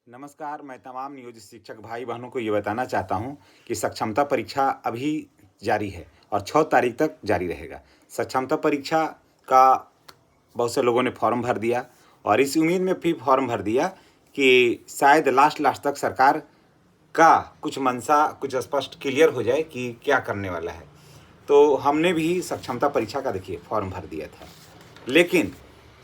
नमस्कार, मैं तमाम नियोजित शिक्षक भाई बहनों को ये बताना चाहता हूँ कि सक्षमता परीक्षा अभी जारी है और 6 तारीख तक जारी रहेगा। सक्षमता परीक्षा का बहुत से लोगों ने फॉर्म भर दिया और इस उम्मीद में भी फॉर्म भर दिया कि शायद लास्ट तक सरकार का कुछ मंशा कुछ स्पष्ट क्लियर हो जाए कि क्या करने वाला है। तो हमने भी सक्षमता परीक्षा का देखिए फॉर्म भर दिया था, लेकिन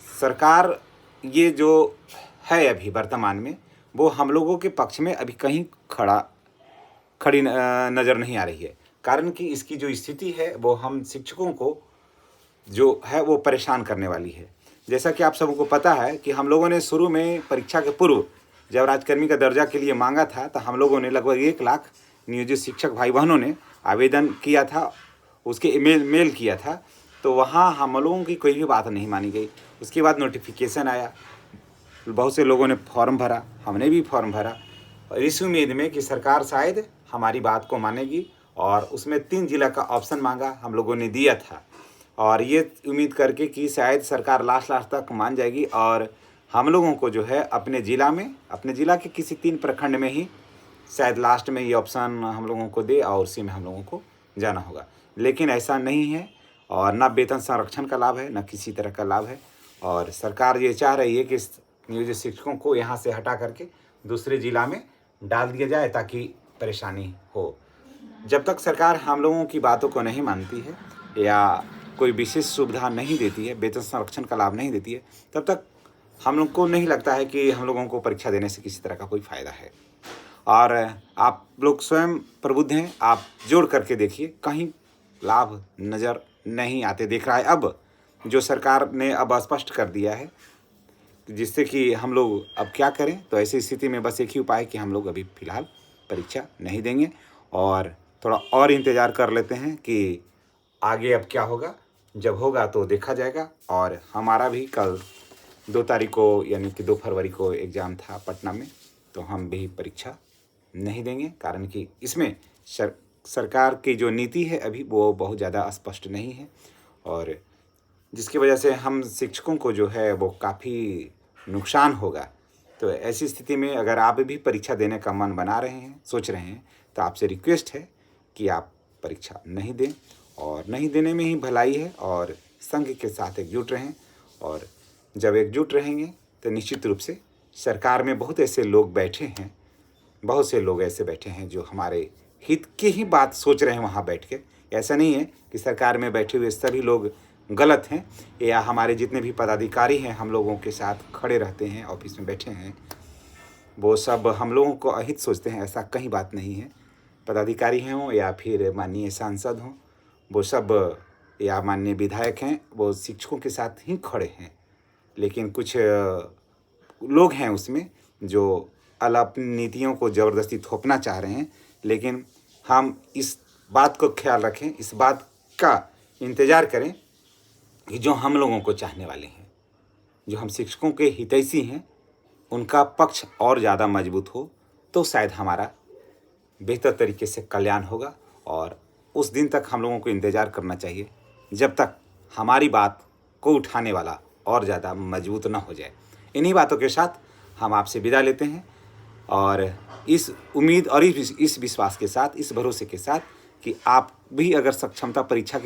सरकार ये जो है अभी वर्तमान में वो हम लोगों के पक्ष में अभी कहीं खड़ी नज़र नहीं आ रही है। कारण कि इसकी जो स्थिति है वो हम शिक्षकों को जो है वो परेशान करने वाली है। जैसा कि आप सबको पता है कि हम लोगों ने शुरू में परीक्षा के पूर्व जब राजकर्मी का दर्जा के लिए मांगा था तो हम लोगों ने लगभग 1 लाख नियोजित शिक्षक भाई बहनों ने आवेदन किया था, उसके मेल किया था। तो वहाँ हम लोगों की कोई भी बात नहीं मानी गई। उसके बाद नोटिफिकेशन आया, बहुत से लोगों ने फॉर्म भरा, हमने भी फॉर्म भरा और इस उम्मीद में कि सरकार शायद हमारी बात को मानेगी और उसमें 3 जिला का ऑप्शन मांगा, हम लोगों ने दिया था और ये उम्मीद करके कि शायद सरकार लास्ट तक मान जाएगी और हम लोगों को जो है अपने ज़िला के किसी 3 प्रखंड में ही शायद लास्ट में ये ऑप्शन हम लोगों को दे और उसी में हम लोगों को जाना होगा। लेकिन ऐसा नहीं है और ना वेतन संरक्षण का लाभ है, ना किसी तरह का लाभ है और सरकार ये चाह रही है कि नियोजित शिक्षकों को यहाँ से हटा करके दूसरे ज़िला में डाल दिया जाए ताकि परेशानी हो। जब तक सरकार हम लोगों की बातों को नहीं मानती है या कोई विशेष सुविधा नहीं देती है, वेतन संरक्षण का लाभ नहीं देती है, तब तक हम लोग को नहीं लगता है कि हम लोगों को परीक्षा देने से किसी तरह का कोई फ़ायदा है। और आप लोग स्वयं प्रबुद्ध हैं, आप जोड़ करके देखिए, कहीं लाभ नज़र नहीं आते दिख रहा है। अब जो सरकार ने अब स्पष्ट कर दिया है जिससे कि हम लोग अब क्या करें, तो ऐसी स्थिति में बस एक ही उपाय कि हम लोग अभी फ़िलहाल परीक्षा नहीं देंगे और थोड़ा और इंतज़ार कर लेते हैं कि आगे अब क्या होगा। जब होगा तो देखा जाएगा। और हमारा भी कल 2 तारीख को यानी कि 2 फरवरी को एग्ज़ाम था पटना में, तो हम भी परीक्षा नहीं देंगे। कारण कि इसमें सरकार की जो नीति है अभी वो बहुत ज़्यादा स्पष्ट नहीं है और जिसकी वजह से हम शिक्षकों को जो है वो काफ़ी नुकसान होगा। तो ऐसी स्थिति में अगर आप भी परीक्षा देने का मन बना रहे हैं, सोच रहे हैं, तो आपसे रिक्वेस्ट है कि आप परीक्षा नहीं दें और नहीं देने में ही भलाई है और संघ के साथ एकजुट रहें। और जब एकजुट रहेंगे तो निश्चित रूप से सरकार में बहुत ऐसे लोग बैठे हैं, बहुत से लोग ऐसे बैठे हैं जो हमारे हित की ही बात सोच रहे हैं वहाँ बैठ के। ऐसा नहीं है कि सरकार में बैठे हुए सभी लोग गलत हैं या हमारे जितने भी पदाधिकारी हैं हम लोगों के साथ खड़े रहते हैं, ऑफिस में बैठे हैं, वो सब हम लोगों को अहित सोचते हैं। ऐसा कहीं बात नहीं है। पदाधिकारी हों या फिर माननीय सांसद हों, वो सब या माननीय विधायक हैं, वो शिक्षकों के साथ ही खड़े हैं। लेकिन कुछ लोग हैं उसमें जो अपनी नीतियों को ज़बरदस्ती थोपना चाह रहे हैं। लेकिन हम इस बात को ख्याल रखें, इस बात का इंतज़ार करें कि जो हम लोगों को चाहने वाले हैं, जो हम शिक्षकों के हितैषी हैं, उनका पक्ष और ज़्यादा मजबूत हो तो शायद हमारा बेहतर तरीके से कल्याण होगा। और उस दिन तक हम लोगों को इंतज़ार करना चाहिए जब तक हमारी बात को उठाने वाला और ज़्यादा मजबूत ना हो जाए। इन्हीं बातों के साथ हम आपसे विदा लेते हैं और इस उम्मीद और इस विश्वास के साथ, इस भरोसे के साथ कि आप भी अगर सक्षमता परीक्षा के